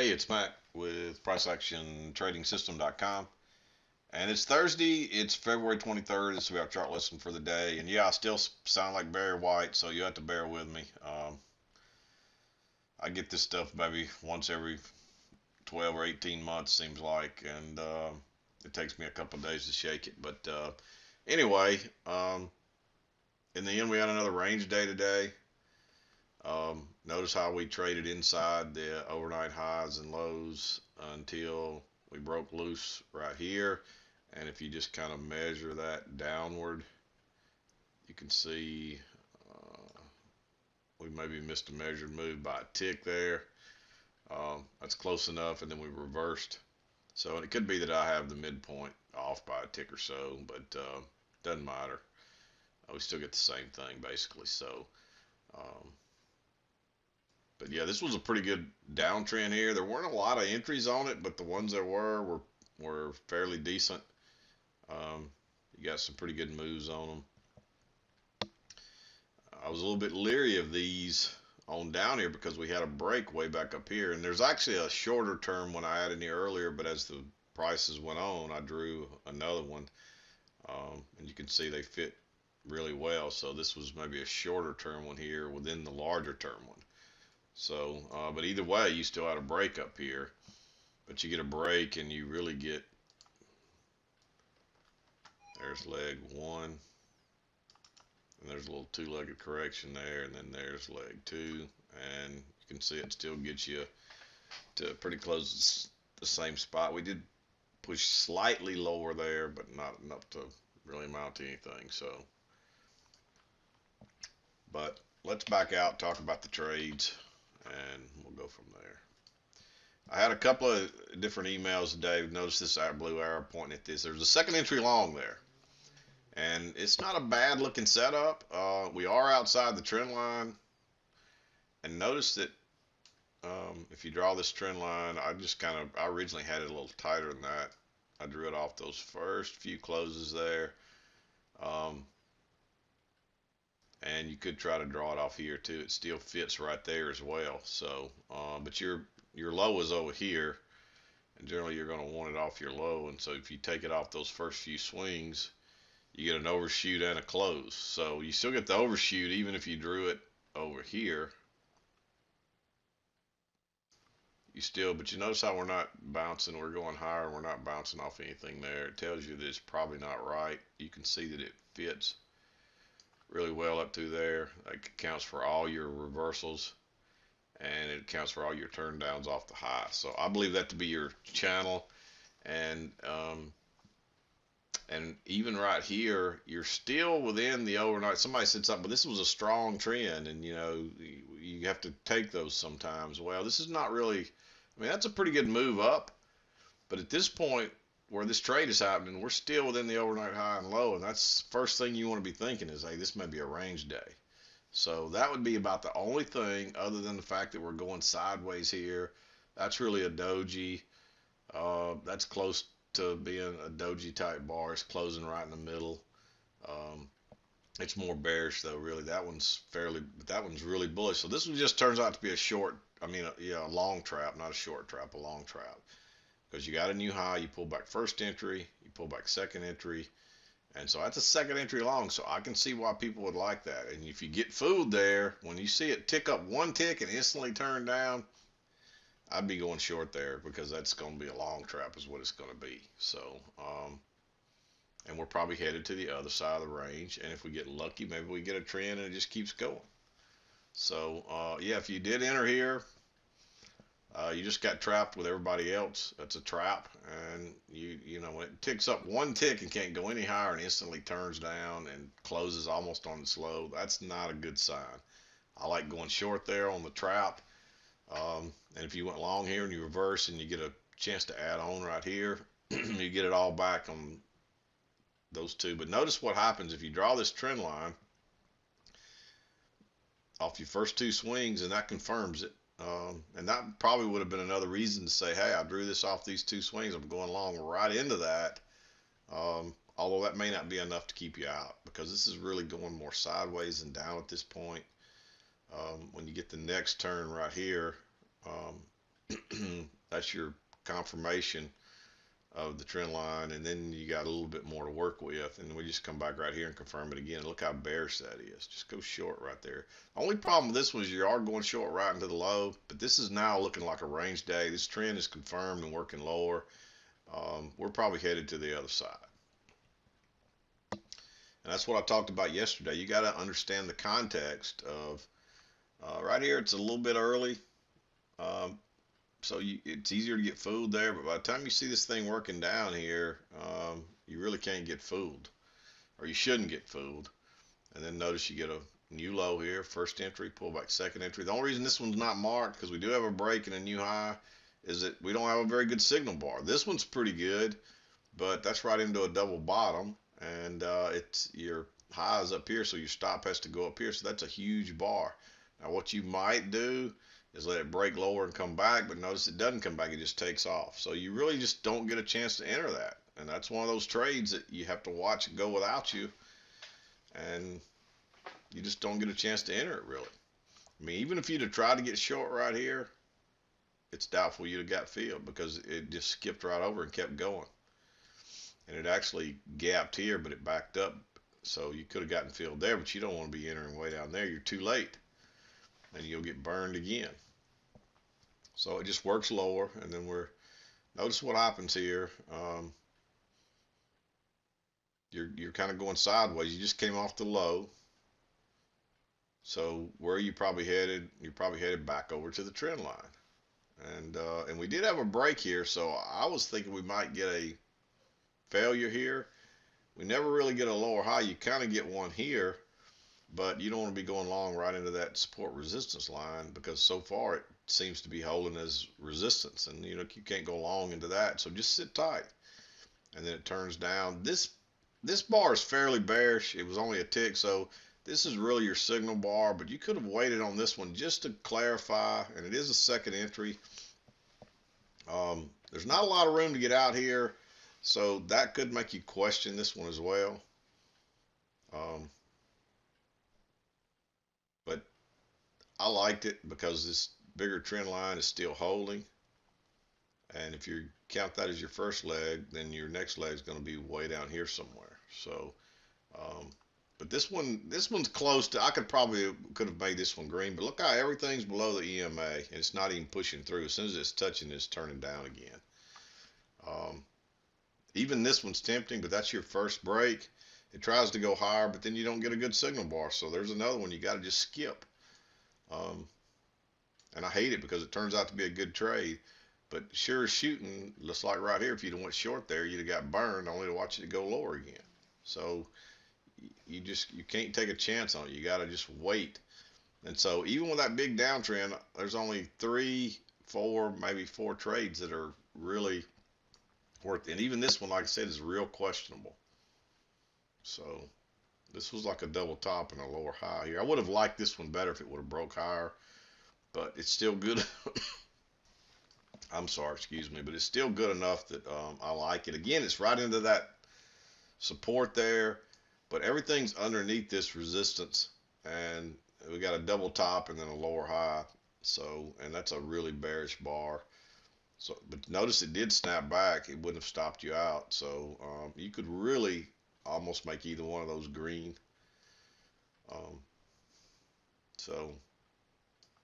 Hey, it's Mack with PriceActionTradingSystem.com. And it's Thursday. It's February 23rd. This will be our chart lesson for the day. And yeah, I still sound like Barry White, so you have to bear with me. I get this stuff maybe once every 12 or 18 months, seems like. And it takes me a couple of days to shake it. But anyway, in the end, we had another range day today. Notice how we traded inside the overnight highs and lows until we broke loose right here. And if you just kind of measure that downward, you can see we maybe missed a measured move by a tick there. That's close enough, and then we reversed. So it could be that I have the midpoint off by a tick or so, but doesn't matter. We still get the same thing basically. So but yeah, this was a pretty good downtrend here. There weren't a lot of entries on it, but the ones there were fairly decent. You got some pretty good moves on them. I was a little bit leery of these on down here because we had a break way back up here, and there's actually a shorter term one I had in here earlier, but as the prices went on, I drew another one, and you can see they fit really well. So this was maybe a shorter term one here within the larger term one. So, but either way, you still had a break up here, but you get a break and you really get, there's leg one, and there's a little two-legged correction there, and then there's leg two, and you can see it still gets you to pretty close to the same spot. We did push slightly lower there, but not enough to really amount to anything. So, but let's back out, talk about the trades, and we'll go from there. I had a couple of different emails today. Notice this blue arrow pointing at this. There's a second entry long there, and it's not a bad looking setup. We are outside the trend line, and notice that if you draw this trend line, I originally had it a little tighter than that. I drew it off those first few closes there. And you could try to draw it off here too. It still fits right there as well. So, but your low is over here, and generally you're going to want it off your low. And so if you take it off those first few swings, you get an overshoot and a close. So you still get the overshoot even if you drew it over here. But you notice how we're not bouncing. We're going higher. We're not bouncing off anything there. It tells you that it's probably not right. You can see that it fits really well up to there. That accounts for all your reversals, and it accounts for all your turn downs off the high. So I believe that to be your channel, and even right here, you're still within the overnight. Somebody said something, but this was a strong trend, and you have to take those sometimes. Well, this is not really. I mean, that's a pretty good move up, but at this point, where this trade is happening, we're still within the overnight high and low, and that's the first thing you want to be thinking is, hey, this may be a range day. So that would be about the only thing, other than the fact that we're going sideways here. That's really a doji. That's close to being a doji type bar. It's closing right in the middle. It's more bearish though, really. That one's really bullish. So this one just turns out to be a long trap, not a short trap, a long trap. Because you got a new high, you pull back first entry, you pull back second entry, and so that's a second entry long. So I can see why people would like that. And if you get fooled there, when you see it tick up one tick and instantly turn down, I'd be going short there because that's going to be a long trap is what it's going to be. So, and we're probably headed to the other side of the range. And if we get lucky, maybe we get a trend and it just keeps going. So, yeah, if you did enter here, you just got trapped with everybody else. That's a trap, and when it ticks up one tick and can't go any higher and instantly turns down and closes almost on its low, that's not a good sign. I like going short there on the trap, and if you went long here and you reverse and you get a chance to add on right here, you get it all back on those two. But notice what happens if you draw this trend line off your first two swings, and that confirms it. And that probably would have been another reason to say, hey, I drew this off these two swings. I'm going long right into that. Although that may not be enough to keep you out because this is really going more sideways and down at this point. When you get the next turn right here, That's your confirmation of the trend line, and then you got a little bit more to work with, and we just come back right here and confirm it again. Look how bearish that is. Just go short right there. The only problem with this was you are going short right into the low, but this is now looking like a range day. This trend is confirmed and working lower. We're probably headed to the other side. And that's what I talked about yesterday. You got to understand the context of right here. It's a little bit early, um, so it's easier to get fooled there. But by the time you see this thing working down here, you really can't get fooled, or you shouldn't get fooled. And then notice you get a new low here, first entry, pull back second entry. The only reason this one's not marked, because we do have a break and a new high, is that we don't have a very good signal bar. This one's pretty good, but that's right into a double bottom, and it's your high is up here, so your stop has to go up here. So that's a huge bar. Now what you might do is let it break lower and come back, but notice it doesn't come back, it just takes off. So you really just don't get a chance to enter that. And that's one of those trades that you have to watch and go without you, and you just don't get a chance to enter it really. I mean, even if you'd have tried to get short right here, it's doubtful you'd have got filled because it just skipped right over and kept going. And it actually gapped here, but it backed up. So you could have gotten filled there, but you don't want to be entering way down there. You're too late, and you'll get burned again. So it just works lower, and then notice what happens here. You're kind of going sideways. You just came off the low. So where are you probably headed? You're probably headed back over to the trend line. And we did have a break here, so I was thinking we might get a failure here. We never really get a lower high. You kind of get one here, but you don't want to be going long right into that support resistance line because so far it seems to be holding as resistance, and you can't go long into that. So just sit tight, and then it turns down. This bar is fairly bearish. It was only a tick, so this is really your signal bar, but you could have waited on this one just to clarify, and it is a second entry. There's not a lot of room to get out here, so that could make you question this one as well. But I liked it because this bigger trend line is still holding. And if you count that as your first leg, then your next leg is going to be way down here somewhere. So, but this one's close to. I could have made this one green, but look how everything's below the EMA, and it's not even pushing through. As soon as it's touching, it's turning down again. Even this one's tempting, but that's your first break. It tries to go higher, but then you don't get a good signal bar. So there's another one you got to just skip. And I hate it because it turns out to be a good trade. But sure as shooting, looks like right here, if you'd have went short there, you'd have got burned, only to watch it go lower again. So you can't take a chance on it. You got to just wait. And so even with that big downtrend, there's only 3, 4, maybe 4 trades that are really worth it. And even this one, like I said, is real questionable. So this was like a double top and a lower high here. I would have liked this one better if it would have broke higher, but it's still good. I'm sorry, excuse me, but it's still good enough that I like it. Again, it's right into that support there, but everything's underneath this resistance, and we got a double top and then a lower high. So, and that's a really bearish bar. So, but notice it did snap back. It wouldn't have stopped you out. So you could really almost make either one of those green. So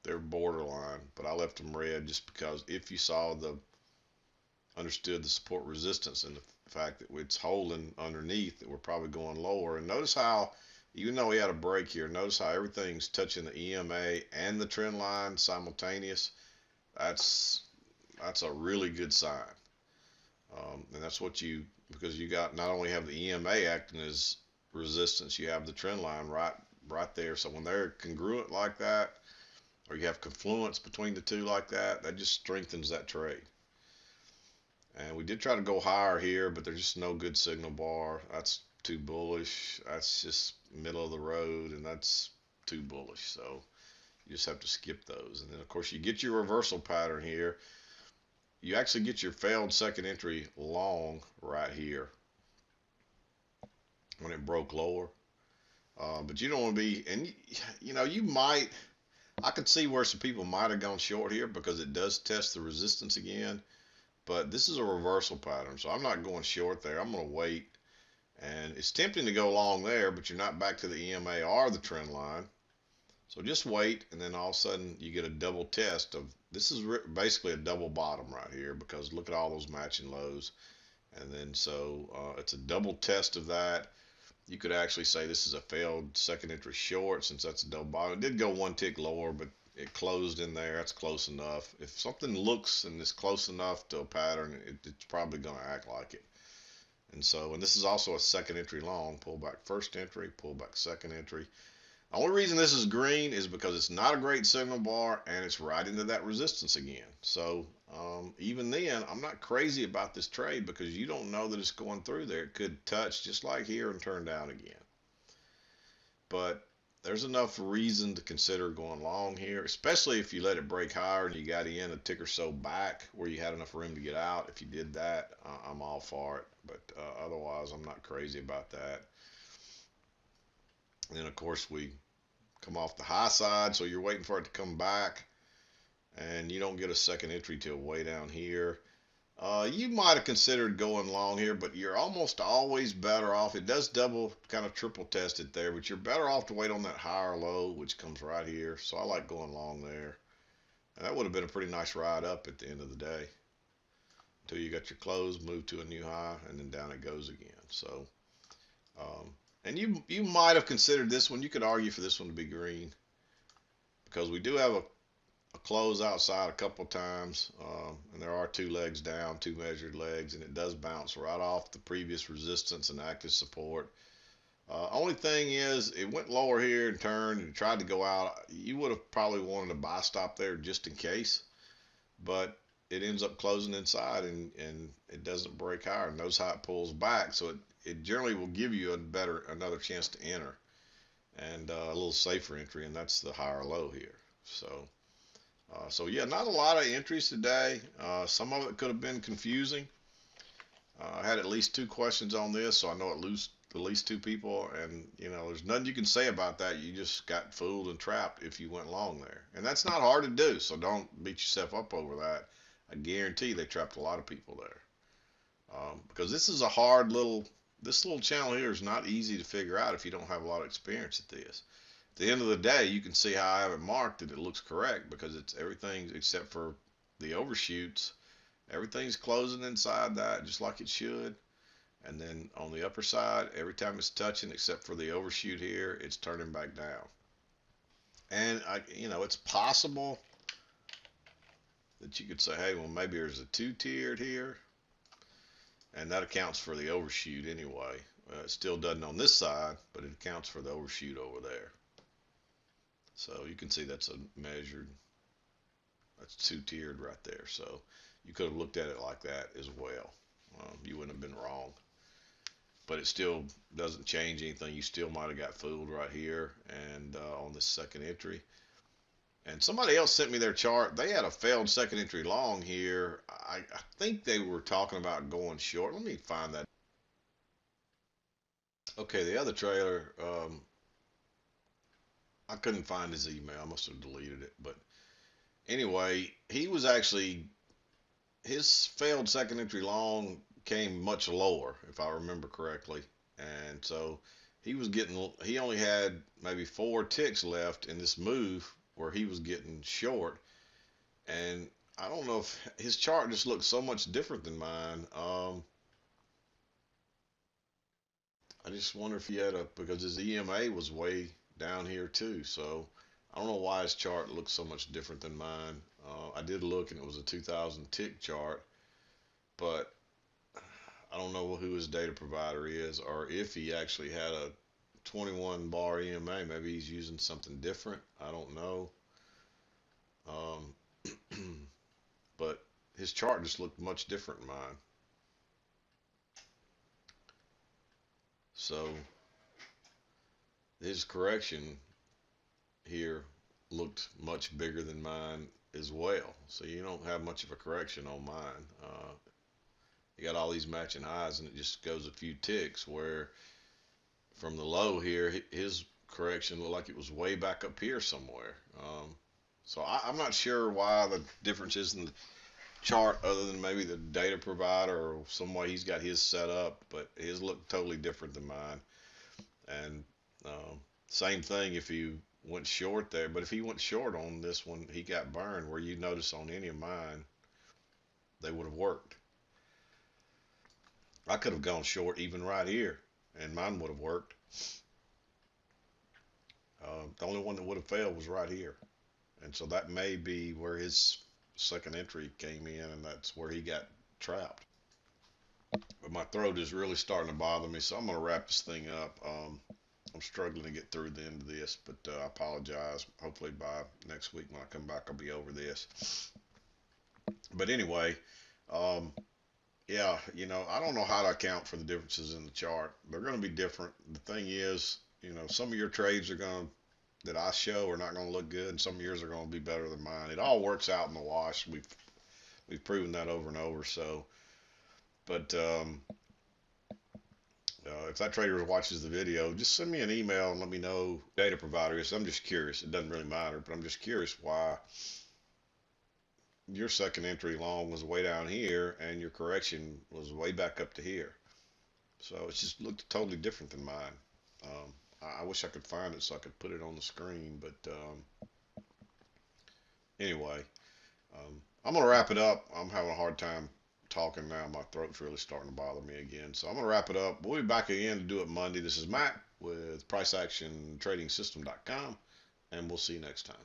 they're borderline, but I left them red just because if you understood the support resistance and the fact that it's holding underneath, that we're probably going lower. And notice how, even though we had a break here, notice how everything's touching the EMA and the trend line simultaneous. That's a really good sign. And that's what because you got not only have the EMA acting as resistance, you have the trend line right there. So when they're congruent like that, or you have confluence between the two like that, that just strengthens that trade. And we did try to go higher here, but there's just no good signal bar. That's too bullish. That's just middle of the road, and that's too bullish. So you just have to skip those. And then, of course, you get your reversal pattern here. You actually get your failed second entry long right here when it broke lower. But you don't want to be, and you might, I could see where some people might have gone short here because it does test the resistance again, but this is a reversal pattern, so I'm not going short there. I'm going to wait, and it's tempting to go long there, but you're not back to the EMA or the trend line. So just wait, and then all of a sudden you get a double test of, this is basically a double bottom right here, because look at all those matching lows. And then so it's a double test of that. You could actually say this is a failed second entry short, since that's a double bottom. It did go one tick lower, but it closed in there. That's close enough. If something looks and is close enough to a pattern, it's probably going to act like it. And so, and this is also a second entry long. Pull back first entry, pull back second entry. The only reason this is green is because it's not a great signal bar, and it's right into that resistance again. So even then, I'm not crazy about this trade, because you don't know that it's going through there. It could touch just like here and turn down again. But there's enough reason to consider going long here, especially if you let it break higher and you got in a tick or so back where you had enough room to get out. If you did that, I'm all for it. But otherwise, I'm not crazy about that. And then, of course, we come off the high side, so you're waiting for it to come back, and you don't get a second entry till way down here. You might have considered going long here, but you're almost always better off. It does double, kind of triple test it there, but you're better off to wait on that higher low, which comes right here. So I like going long there. And that would have been a pretty nice ride up at the end of the day, until you got your close, move to a new high, and then down it goes again. So and you might have considered this one. You could argue for this one to be green, because we do have a close outside a couple times, and there are two legs down, two measured legs, and it does bounce right off the previous resistance and active support. Only thing is, it went lower here and turned and tried to go out. You would have probably wanted a buy stop there just in case, but it ends up closing inside, and it doesn't break higher, and knows how it pulls back, so it generally will give you another chance to enter, and a little safer entry, and that's the higher low here. So yeah, not a lot of entries today. Some of it could have been confusing. I had at least 2 questions on this, so I know at least 2 people, and there's nothing you can say about that. You just got fooled and trapped if you went long there, and that's not hard to do. So don't beat yourself up over that. I guarantee they trapped a lot of people there, because this is a hard this little channel here is not easy to figure out if you don't have a lot of experience at this. At the end of the day, you can see how I have it marked that it looks correct, because it's everything except for the overshoots. Everything's closing inside that just like it should. And then on the upper side, every time it's touching except for the overshoot here, it's turning back down. And it's possible that you could say, hey, well, maybe there's a 2-tiered here, and that accounts for the overshoot anyway. It still doesn't on this side, but it accounts for the overshoot over there. So you can see that's a measured, that's 2-tiered right there. So you could have looked at it like that as well. You wouldn't have been wrong. But it still doesn't change anything. You still might have got fooled right here and on this second entry. And somebody else sent me their chart. They had a failed second entry long here. I think they were talking about going short. Let me find that. Okay, the other trailer, I couldn't find his email. I must have deleted it. But anyway, he was actually, his failed second entry long came much lower, if I remember correctly. And so he only had maybe 4 ticks left in this move where he was getting short. And I don't know if his chart just looks so much different than mine. I just wonder if he had because his EMA was way down here too. So I don't know why his chart looks so much different than mine. I did look, and it was a 2000 tick chart, but I don't know who his data provider is, or if he actually had a 21 bar EMA. Maybe he's using something different. I don't know. But his chart just looked much different than mine. So his correction here looked much bigger than mine as well. So you don't have much of a correction on mine. You got all these matching highs, and it just goes a few ticks, where from the low here, his correction looked like it was way back up here somewhere. So I'm not sure why the difference is in the chart, other than maybe the data provider or some way he's got his set up, but his looked totally different than mine. And same thing if he went short there, but if he went short on this one, he got burned. Where you notice on any of mine, they would have worked. I could have gone short even right here, and mine would have worked. The only one that would have failed was right here, and so that may be where his second entry came in, and that's where he got trapped. But my throat is really starting to bother me, so I'm going to wrap this thing up. I'm struggling to get through the end of this, but I apologize. Hopefully by next week when I come back, I'll be over this. But anyway, um, yeah, I don't know how to account for the differences in the chart. They're going to be different. The thing is, some of your trades are going to that I show are not going to look good, and some of yours are going to be better than mine. It all works out in the wash. We've proven that over and over. So, but if that trader watches the video, just send me an email and let me know data provider is. I'm just curious. It doesn't really matter, but I'm just curious why your second entry long was way down here and your correction was way back up to here. So it just looked totally different than mine. I wish I could find it so I could put it on the screen, but anyway, I'm going to wrap it up. I'm having a hard time talking now. My throat's really starting to bother me again. So I'm going to wrap it up. We'll be back again to do it Monday. This is Mack with PriceActionTradingSystem.com, and we'll see you next time.